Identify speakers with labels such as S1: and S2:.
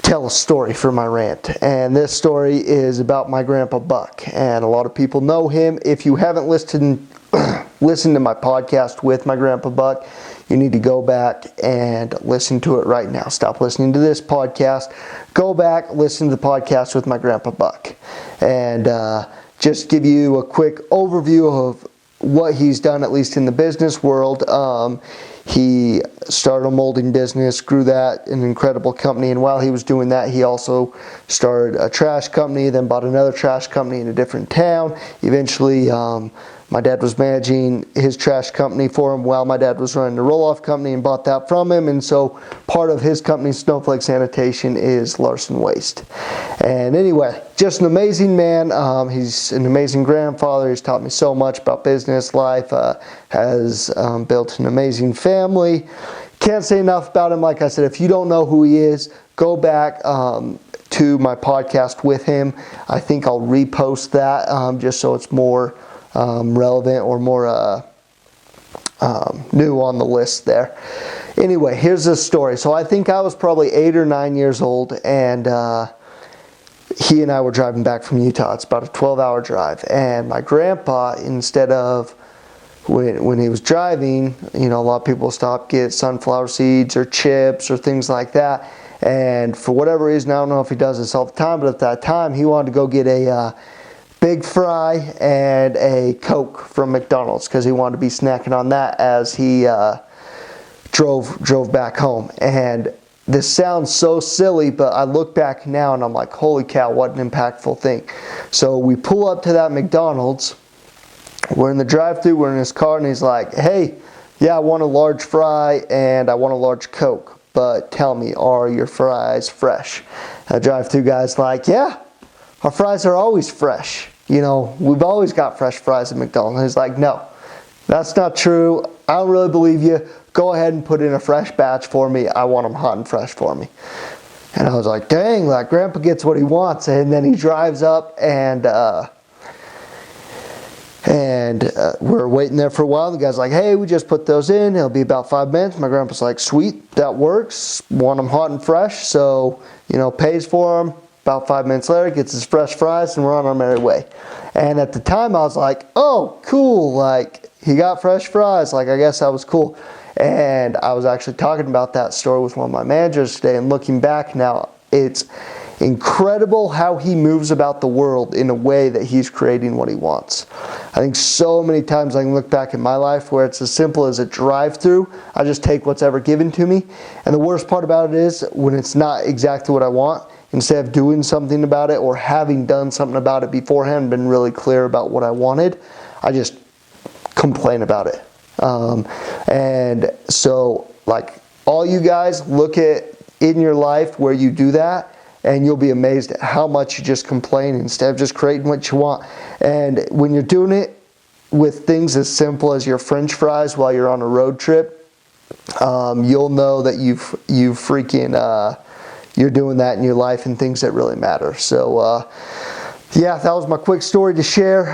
S1: tell a story for my rant. And this story is about my grandpa Buck. And a lot of people know him. If you haven't listened to my podcast with my grandpa Buck, you need to go back and listen to it right now. Stop listening to this podcast. Go back, listen to the podcast with my grandpa Buck. And just give you a quick overview of what he's done, at least in the business world. He started a molding business, grew that, an incredible company, and while he was doing that, he also started a trash company, then bought another trash company in a different town. Eventually, my dad was managing his trash company for him while my dad was running the roll-off company, and bought that from him. And so part of his company, Snowflake Sanitation, is Larson Waste. And anyway, just an amazing man. He's an amazing grandfather. He's taught me so much about business life. Has built an amazing family. Can't say enough about him. Like I said, if you don't know who he is, go back to my podcast with him. I think I'll repost that just so it's more relevant or more new on the list there. Anyway, here's the story. So I think I was probably 8 or 9 years old, and he and I were driving back from Utah. It's about a 12-hour drive, and my grandpa, instead of when he was driving, you know, a lot of people stop, get sunflower seeds or chips or things like that, and for whatever reason, I don't know if he does this all the time, but at that time he wanted to go get a Big Fry and a Coke from McDonald's because he wanted to be snacking on that as he drove back home. And this sounds so silly, but I look back now and I'm like, holy cow, what an impactful thing. So we pull up to that McDonald's. We're in the drive-thru, we're in his car, and he's like, hey, yeah, I want a large fry and I want a large Coke, but tell me, are your fries fresh? And the drive-thru guy's like, yeah, our fries are always fresh. You know, we've always got fresh fries at McDonald's. He's like, no, that's not true. I don't really believe you. Go ahead and put in a fresh batch for me. I want them hot and fresh for me. And I was like, dang, like Grandpa gets what he wants. And then he drives up and we're waiting there for a while. The guy's like, hey, we just put those in. It'll be about 5 minutes. My grandpa's like, sweet, that works. Want them hot and fresh. So, you know, pays for them. About 5 minutes later, gets his fresh fries, and we're on our merry way. And at the time, I was like, oh, cool. Like, he got fresh fries. Like, I guess that was cool. And I was actually talking about that story with one of my managers today, and looking back now, it's incredible how he moves about the world in a way that he's creating what he wants. I think so many times I can look back in my life where it's as simple as a drive-through. I just take what's ever given to me. And the worst part about it is when it's not exactly what I want, instead of doing something about it or having done something about it beforehand, been really clear about what I wanted, I just complain about it. And so, like, all you guys, look at in your life where you do that, and you'll be amazed at how much you just complain instead of just creating what you want. And when you're doing it with things as simple as your French fries while you're on a road trip, you'll know that you're doing that in your life and things that really matter. So, yeah, that was my quick story to share.